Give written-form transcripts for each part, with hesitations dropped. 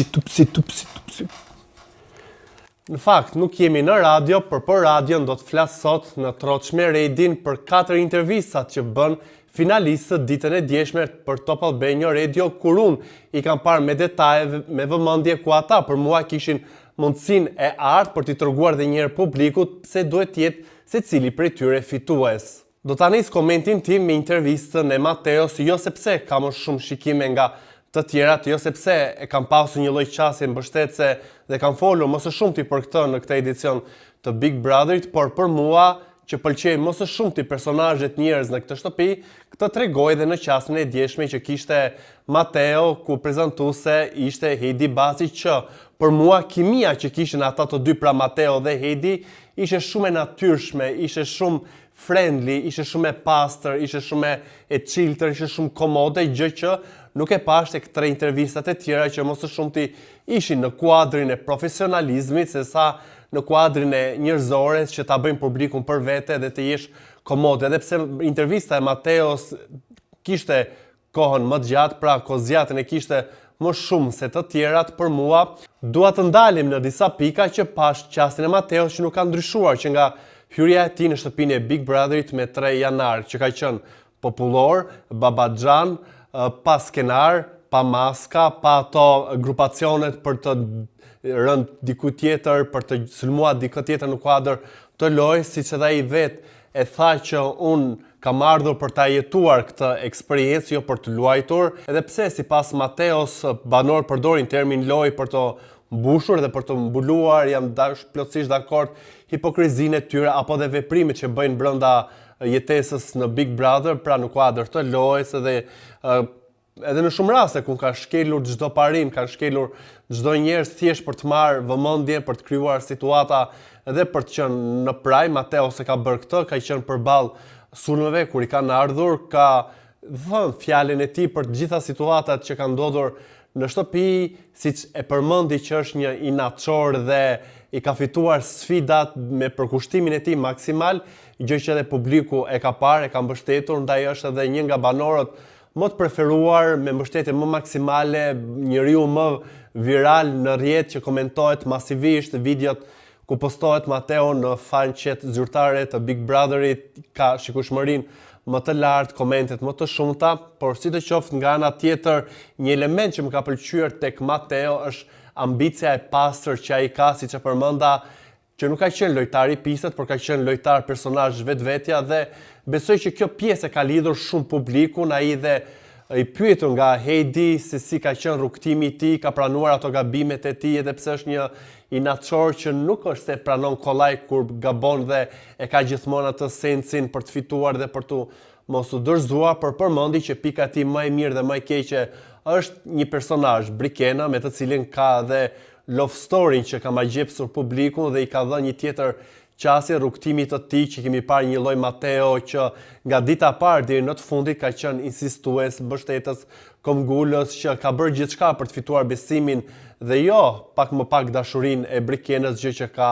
tupsi. Në fakt, nuk jemi në radio, për radion do të flas sot në Troqme Redin për 4 intervistat që bën finalistët ditën e djeshme për Top Albania Radio, kur unë i kam parë me detaje, me vëmendje ku ata për mua kishin mundësinë e artë për t'i treguar dhe njëherë publikut se duhet jetë secili prej tyre fitues. Do ta nis komentin tim me intervistën e Mateos, jo sepse ka më shumë shikime nga të tjerat, jo sepse e kam pasur një lloj qasje mbështetëse dhe kam folur më së shumti për këtë në këtë edicion të Big Brotherit, por për mua që pëlqej më së shumti personazhet njerëz në këtë shtëpi, këtë tregoj edhe në qasjen e djeshme që kishte Mateo, ku prezantuese ishte Heidi Baci, që për mua kimia që kishin ata të dy, pra Mateo dhe Heidi, ishte shumë e natyrshme, ishte shumë friendly, ishte shumë e pastër, ishte shumë e chillter, ishte shumë komode, gjë që nuk e pash tek 3 intervistat e tjera që më së shumti ishin në kuadrin e profesionalizmit, se sa në kuadrin e njerëzores që ta bëjmë publikun për vete dhe të jesh komode. Edhe pse intervista e Mateos kishte kohën më të gjatë, pra kozjatën e kishte më shumë se të tjerat, për mua dua të ndalim në disa pika që pash qastin e Mateos që nuk ka ndryshuar që nga hyrja e tij në shtëpinë e Big Brotherit me 3 janar, që ka qenë popullor, babaxhan, pa skenar, pa maska, pa ato grupacionet për të rënë diku tjetër, për të sulmuar diku tjetër në kuadër të lojës, siç edhe ai vetë e tha që unë kam ardhur për ta jetuar këtë eksperiencë, jo për të luajtur, edhe pse sipas Mateos banor përdorin termin lojë për të mbushur dhe për të mbuluar, jam plotësisht dakord, hipokrizinë e tyre apo dhe veprimet që bëjnë brenda jetesës në Big Brother, pra në kuadër të lojës, edhe në shumë raste ku ka shkelur çdo parim, ka shkelur çdo njerëz thjesht për të marrë vëmendje, për të krijuar situata dhe për të qenë në praj. Mateo se ka bërë këtë, ka qenë përballë sulmeve kur i kanë ardhur, ka thënë fjalën e tij për të gjitha situatat që kanë ndodhur në shtëpi, siç e përmendi që është një inatçor dhe i ka fituar sfidat me përkushtimin e tij maksimal, gjë që edhe publiku e ka parë, e ka mbështetur, ndaj është edhe një nga banorët më të preferuar, me mbështetje më maksimale, njeriu më viral në rrjet që komentohet masivisht, videot ku postohet Mateo në faqet zyrtare të Big Brotherit, ka shikueshmërinë më të lartë, komentet më të shumta, por sidoqoftë nga ana tjetër, një element që më ka pëlqyer tek Mateo është ambicia e pastër që ai ka, siç e përmenda, që nuk ka qenë lojtar i pistët, por ka qenë lojtar personazh vetvetja, dhe besoj që kjo pjesë ka lidhur shumë publikun. Ai dhe i pyetur nga Heidi se si ka qenë rrugtimi i tij, ka pranuar ato gabimet e tij, edhe pse është një inatçor që nuk është se pranon kollaj kur gabon dhe e ka gjithmonë atë sensin për të fituar dhe për të mos u dorëzuar, por përmendi që pika e tij më e mirë dhe më e keqe është një personazh Brikena, me të cilin ka dhe love story që ka magjepsur publikun dhe i ka dhënë një tjetër qasje rrugtimit të tij, që kemi parë një lloj Mateo që nga dita e parë deri në të fundit ka qenë insistues, mbështetës, komgullës, që ka bërë gjithçka për të fituar besimin dhe jo pak më pak dashurinë e Brikenës, gjë që ka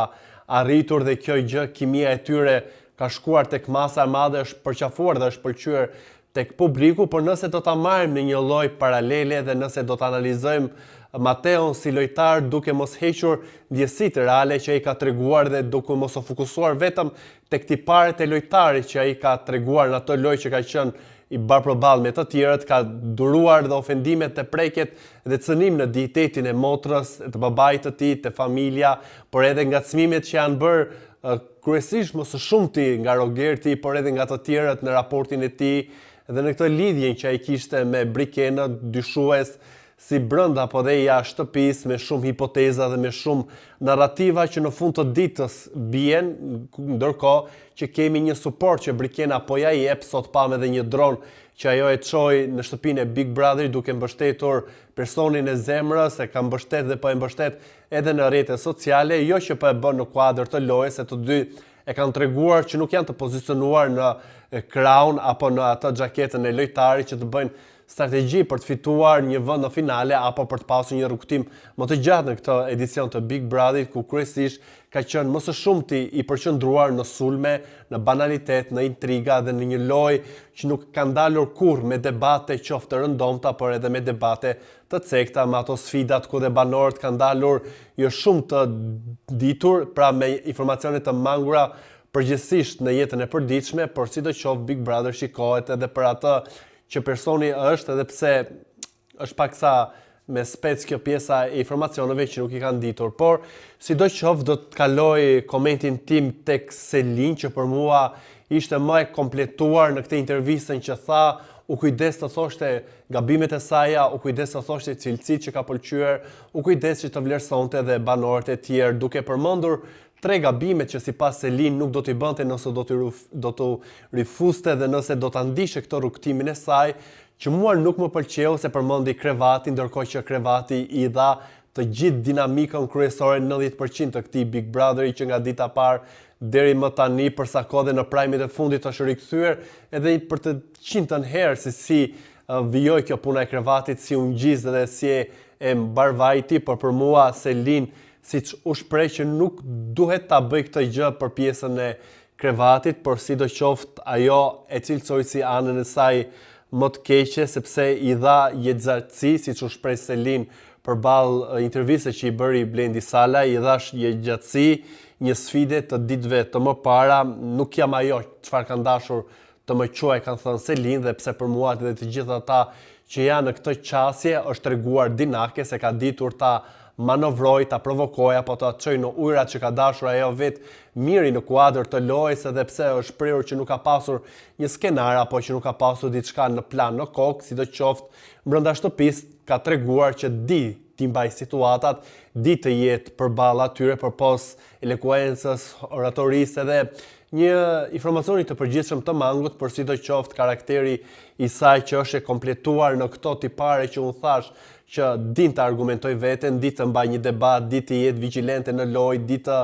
arritur, dhe kjo gjë, kimia e tyre ka shkuar tek masa e madhe, është përqafuar dhe është pëlqyer tek publiku. Por nëse do ta marrim në një lloj paralele dhe nëse do ta analizojmë Mateon si lojtar duke mos hequr ndjesitë reale që ai ka treguar dhe duke mos u fokusuar vetëm tek tiparet e lojtarit që ai ka treguar në atë lojë që ka qenë i barpërballë me të tjerët, ka duruar dhe ofendimet të preket dhe cënim në dignitetin e motrës, të babait të tij, të familja, por edhe ngacmimet që janë bërë kryesisht më së shumti nga Rogerti, por edhe nga të tjerët në raportin e tij dhe në këtë lidhjen që ai kishte me Brikenën, dyshues si brenda apo dhe jashtë shtëpisë, me shumë hipoteza dhe me shumë narrativa që në fund të ditës bien, ndërkohë që kemi një suport që Brikena po ja jep. Sot pam edhe një dron që ajo e çoi në shtëpinë e Big Brotherit duke mbështetur personin e zemrës, e ka mbështet dhe po e mbështet edhe në rrjetet sociale, jo që po e bën në kuadër të lojës, se të dy e kanë treguar që nuk janë të pozicionuar në crown apo në atë xhaketën e lojtarit që të bëjnë strategji për të fituar një vend në finale apo për të pasur një rrugtim më të gjatë në këtë edicion të Big Brotherit, ku kryesisht ka qenë më së shumti i përqendruar në sulme, në banalitet, në intriga dhe në një lojë që nuk ka ndalur kurrë me debate qoftë të rëndomta, por edhe me debate të cekta, me ato sfidat ku dhe banorët kanë dalur jo shumë të ditur, pra me informacione të mangura përgjithsisht në jetën e përditshme, por sidoqoftë Big Brother shikohet edhe për atë që personi është, edhe pse është paksa me spec kjo pjesa e informacioneve që nuk i kanë ditur. Por sidoqoftë do të kaloj komentin tim tek Selin, që për mua ishte më e kompletuar në këtë intervistën, që tha u kujdes të thoshte gabimet e saja, u kujdes të thoshte cilësitë që ka pëlqyer, u kujdes që të vlerësonte dhe banorët e tjerë, duke përmendur 3 gabimet që sipas Selin nuk do t'i bënte nëse do t'u rifuste dhe nëse do ta ndishe këtë rrugtimin e saj, që mua nuk më pëlqeu se përmendi krevatin, ndërkohë që krevati i dha të gjithë dinamikën kryesore 90% të këtij Big Brotheri që nga dita parë deri më tani për sa kohë dhe në prajmet e fundit është rikthyer edhe për të 100-ën herë se si vijoi kjo puna e krevatit, si u ngjiz dhe si e mbarvajti, por për mua Selin, siç u shpreh, që nuk duhet ta bëj këtë gjë për pjesën e krevatit, por sidoqoftë ajo e cilësoi si anën e saj më të keqe, sepse i dha jetëzatësi, siç u shpreh Selin përballë intervistës që i bëri Blendi Sala, i dhash jetëzatësi, një sfide të ditëve të mëpara, nuk jam ajo çfarë kanë dashur të më quaj, kanë thënë Selin, dhe pse për mua dhe të gjithë ata që janë në këtë qasje është treguar dinake se ka ditur ta manovroj, ta provokoj apo ta çoj në ujërat që ka dashur ajo vetë miri në kuadër të lojës, edhe pse është shprehur që nuk ka pasur një skenar apo që nuk ka pasur diçka në plan në kokë, sidoqoftë brenda shtëpisë ka treguar që di t'i mbaj situatat, di të jetë përballë atyre përpos elokuencës, oratorisë edhe një informacioni të përgjithshëm të mangut, por sidoqoftë karakteri i saj që është e kompletuar në këto tipare që unë thash, që din të argumentoj veten, di të mbaj një debat, di të jetë vigjilente në lojë, di të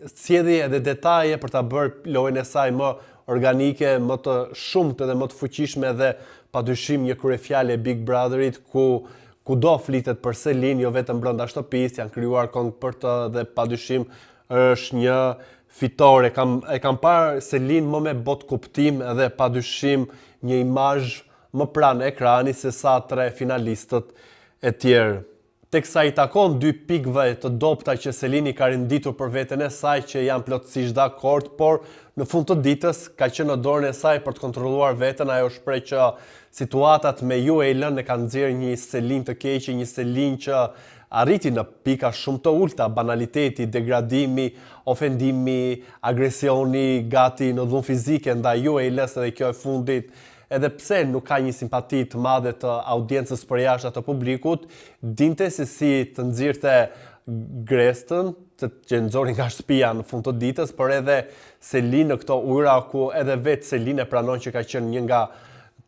sjellë edhe detaje për ta bërë lojën e saj më organike, më të shumtë dhe më të fuqishme, dhe padyshim një kryefjalë e Big Brotherit kudo flitet për Selin, jo vetëm brenda shtëpisë, janë krijuar këngë për të dhe padyshim është një fitore. E kam parë Selin më me bot kuptim edhe padyshim një imazh më pranë ekrani se sa 3 finalistët e tjerë. Teksa i takon 2 pikëve të dobta që Selini ka renditur për veten e saj, që janë plotësisht dakord, por në fund të ditës ka qenë në dorën e saj për të kontrolluar veten. Ajo shpreh që situatat me Juelën e kanë nxjerrë një Selin të keqe, një Selin që arriti në pika shumë të ulta, banaliteti, degradimi, ofendimi, agresioni, gati në dhunë fizike ndaj Juelës, edhe kjo e fundit, edhe pse nuk ka një simpati të madhe të audiencës përjashtë të publikut, dinte se si të nxirrte grestën, që nxori nga shtëpia në fund të ditës, por edhe Selin në këto ujëra ku edhe vetë Selin e pranon që ka qenë një nga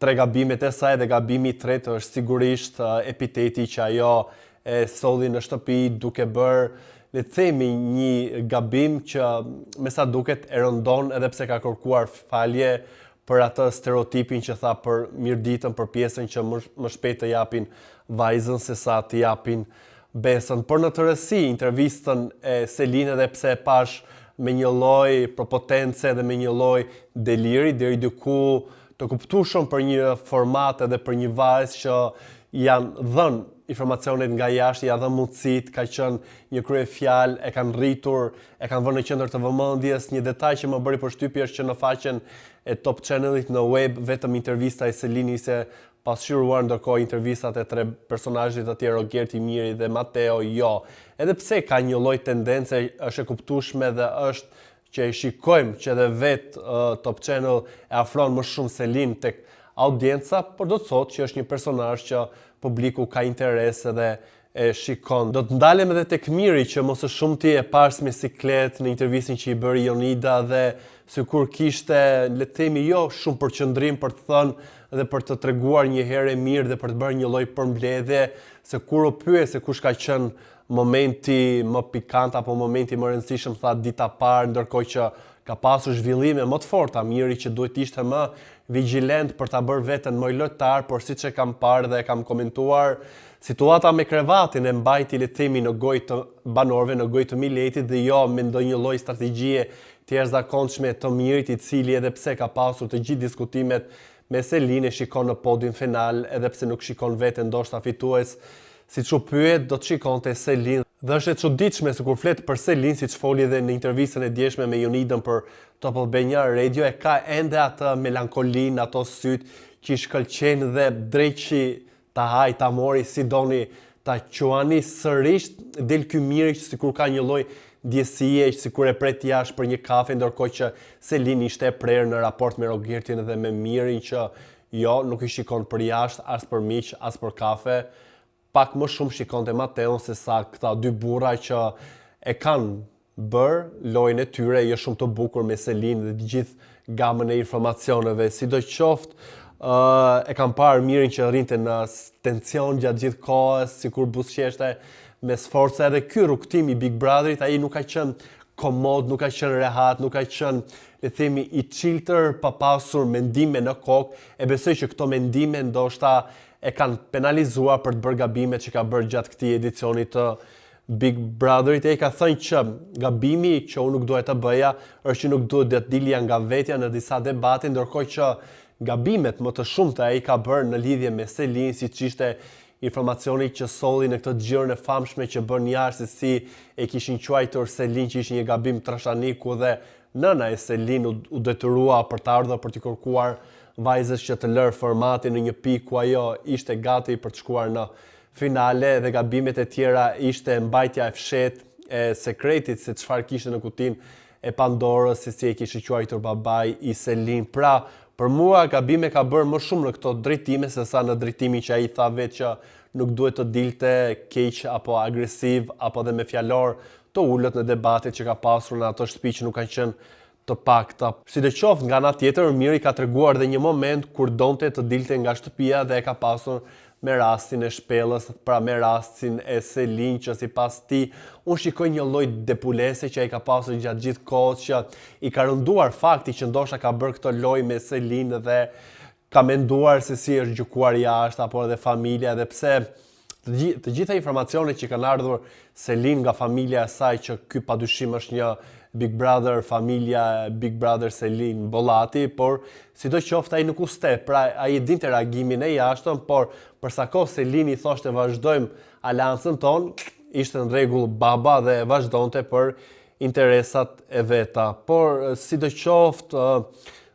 3 gabimet e saj, dhe gabimi i tretë është sigurisht epiteti që ajo e solli në shtëpi, duke bërë, le të themi, një gabim që me sa duket e rëndon, edhe pse ka kërkuar falje për atë stereotipin që tha për mirditën, për pjesën që më shpejt të japin vajzën se sa të japin besën. Por në të rësi, intervistën e Selin, edhe pse e pash me një lloj propotence dhe me një lloj deliri, deri diku të kuptueshëm për një format edhe për një vajzë që janë dhënë informacionet nga jashtë, ja dhënë mundësit, ka qenë një kryefjalë, e kanë rritur, e kanë vënë në qendër të vëmendjes. Një detaj që më bëri përshtypje është që në faqen e Top Channelit në web vetëm intervista e Selini ishte pasqyruar, ndërkohë intervistat e 3 personazhit të tjerë, Gerti Miri dhe Mateo, jo. Edhe pse ka një lloj tendence, është e kuptueshme dhe është që e shikojmë që edhe vetë Top Channel e afron më shumë Selin tek audienca, por do të thotë që është një personazh që publiku ka interes edhe e shikon. Do të ndalem edhe tek Miri, që më së shumti e pars me siklet në intervistin që i bëri Jonida, dhe sikur kishte, le të themi, jo shumë përqendrim për të thënë dhe për të treguar një herë mirë dhe për të bërë një lloj përmbledhje, se kur u pyet se kush ka qenë momenti më pikant apo momenti më rëndësishëm, tha dita parë, ndërkohë që ka pasur zhvillime më të forta, Miri që duhet ishte më vigjilent për ta bërë veten më lojtar, por siç e kam parë dhe e kam komentuar, situata me krevatin e mbajti le të themi në gojë të banorëve, në gojë të Miletit dhe jo me ndonjë lloj strategjie të jashtëzakonshme të Mirit, i cili edhe pse ka pasur të gjithë diskutimet me Selin e shikon në podium final, edhe pse nuk shikon veten ndoshta fitues, siç u pyet do të shikonte Selin. Dhe është e çuditshme se kur flet për Selin, siç foli edhe në intervistën e djeshme me Jonidën për Top Albania Radio, e ka ende atë melankolin, ato syt që i shkëlqen dhe drejtçi ta haj, ta mori, si doni ta quani, sërish del ky Miri që sikur ka një lloj ndjesie, sikur e pret jashtë për një kafe, ndërkohë që Selin ishte e prerë në raport me Rogertin dhe me Mirin që jo, nuk i shikon për jashtë, as për miq, as për kafe. Pak më shumë shikonte Mateon se sa këta dy burra që e kanë bërë lojën e tyre jo shumë të bukur me Selin dhe të gjithë gamën e informacioneve. Sidoqoftë, e kam parë Mirin që rrinte në tension gjatë gjithë kohës, sikur buzëqeshte me sforca, edhe ky rrugtim i Big Brotherit, ai nuk ka qenë komod, nuk ka qenë rehat, nuk ka qenë, le themi, i chillter, pa pasur mendime në kokë. E besoj që këto mendime ndoshta e kanë penalizuar për të bërë gabimet që ka bërë gjatë këtij edicioni të Big Brotherit. E ka thënë që gabimi që unë nuk duhet të bëja është që nuk duhet të dilja nga vetja në disa debate, ndërkohë që gabimet më të shumta ai ka bërë në lidhje me Selin, siç ishte informacioni që solli në këtë xhirën e famshme që bën jashtë se si e kishin quajtur Selin që ishte një gabim trashaniku dhe nëna e Selin u detyrua për të ardhur për të kërkuar vajzës që të lërë formatin në një pikë ku ajo ishte gati për të shkuar në finale, dhe gabimet e tjera ishte mbajtja e fshehtë e sekretit se çfarë kishte në kutinë e Pandorës, se si e kishte quajtur babai i Selin. Pra, për mua gabime ka bërë më shumë në këto drejtime se sa në drejtimin që ai tha vetë që nuk duhet të dilte keq apo agresiv apo dhe me fjalor të ulët në debatet që ka pasur në ato shtëpi që nuk kanë qenë të pakta. Sidoqoftë, nga ana tjetër, Miri ka treguar dhe një moment kur donte të dilte nga shtëpia dhe e ka pasur me rastin e Shpellës, pra me rastin e Selin që sipas tij unë shikoj një lloj depulese që ai ka pasur gjatë gjithë kohës, që i ka rënduar fakti që ndoshta ka bërë këtë lojë me Selin dhe ka menduar se si është gjykuar jashtë apo edhe familja, edhe pse të gjitha informacionet që kanë ardhur Selin nga familja e saj, që ky padyshim është një Big Brother, familja Big Brother Selin Bollati, por sidoqoftë ai nuk u stet, pra ai e dinte reagimin e jashtëm, por për sa kohë Selin i thoshte vazhdojmë aleancën tonë, ishte në rregull baba dhe vazhdonte për interesat e veta. Por sidoqoftë,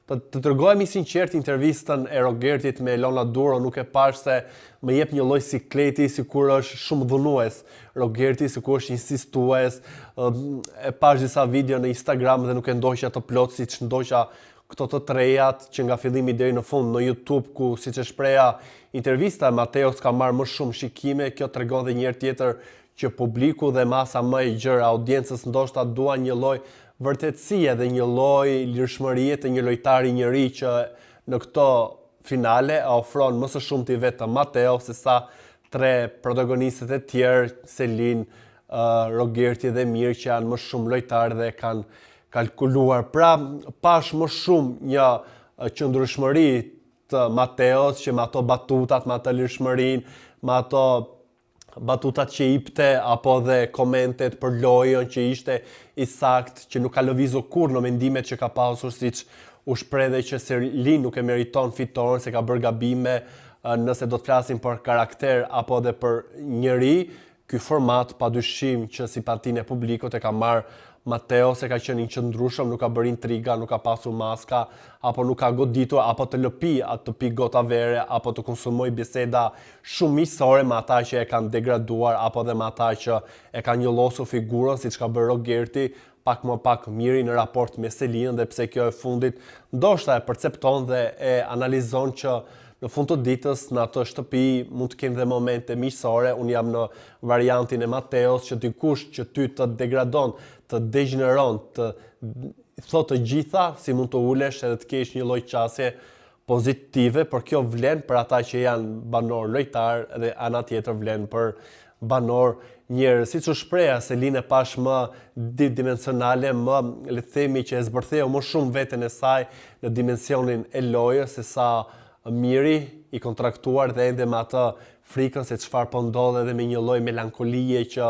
të tregojmë sinqert, intervistën e Rogertit me Elona Duro nuk e pash se më jep një lloj sikleti, sikur është shumë dhunues. Rogerti sikur është insistues, e pash disa video në Instagram dhe nuk e ndoqja të plot siç ndoqa këto të trejat që nga fillimi deri në fund në YouTube, ku siç e shpreha intervista e Mateos ka marrë më shumë shikime. Kjo tregon edhe një herë tjetër që publiku dhe masa më e gjerë audiencës ndoshta duan një lloj vërtetësie dhe një lloj lirshmërie të një lojtari njerëj që në këto finale ofron më së shumti vetëm Mateo se sa tre protagonistët e tjerë, Selin, Rogerti dhe Miri, që janë më shumë lojtarë dhe kanë kalkuluar. Pra, pash më shumë një qëndrueshmëri të Mateos që me ato batutat, me ato lirshmërinë, me ato batutat që jepte apo dhe komentet për lojën që ishte i sakt, që nuk ka lëvizur kurrë në mendimet që ka pasur, siç u shpreh dhe që Selin nuk e meriton fitoren, se ka bërë gabime. Nëse do të flasim për karakter apo dhe për njeri, ky format padyshim që simpatinë e publikut e ka marrë Mateo, se ka qenë i qëndrueshëm, nuk ka bërë intriga, nuk ka pasur maska, apo nuk ka goditur apo të lëpi atë të pi gota vere, apo të konsumoj biseda shumë miqësore me ata që e kanë degraduar apo dhe me ata që e kanë njollosur figurën, siç ka bërë Rogerti, pak më pak Miri në raport me Selinën, dhe pse kjo e fundit ndoshta e percepton dhe e analizon që në fund të ditës në atë shtëpi mund të kenë dhe momente miqësore. Unë jam në variantin e Mateos, që dikush që ty të degradon, të degeneron, të thotë të gjitha, si mund të ulesh edhe të kesh një lloj qasje pozitive, por kjo vlen për ata që janë banor lojtar dhe ana tjetër vlen për banor, njërë si që shpreja se Selin e pash më dimensionale, më le të themi që e zbërtheu më shumë veten e saj në dimensionin e lojës, se sa Miri i kontraktuar dhe ende me atë frikën se çfarë po ndodhe dhe me një lloj melankolie që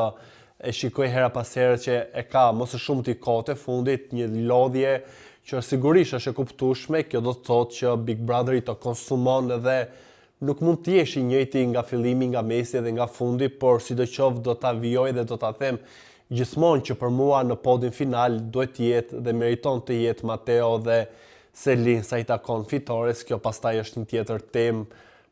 e shikoj hera pas here që e ka më së shumti kohët e fundit, një lodhje që sigurisht është e kuptueshme, kjo do të thotë që Big Brother i të konsumon dhe nuk mund të jesh i njëjti nga fillimi, nga mesi dhe nga fundi, por sidoqoftë do ta vijoj dhe do ta them gjithmonë që për mua në podin final duhet të jetë dhe meriton të jetë Mateo dhe Selin sa i takon fitores. Kjo pastaj është një tjetër temë.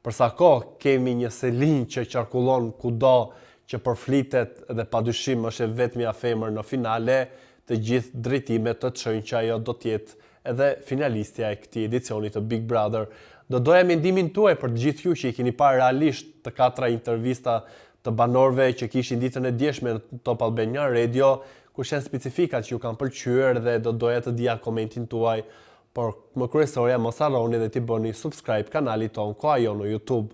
Për sa kohë kemi një Selin që qarkullon kudo, që përflitet dhe padyshim është e vetmja femër në finale, të gjithë drejtimet të çojnë që ajo do të jetë edhe finalistja e këtij edicioni të Big Brother. Do doja mendimin tuaj për të gjithë ju që i keni parë realisht të 4 intervista të banorëve që kishin ditën e djeshme në Top Albania Radio, kush janë specifikat që ju kanë pëlqyer dhe do doja të dija komentin tuaj, por më kryesorja mos harroni dhe t'i bëni subscribe kanalit ton Koha Jo në YouTube.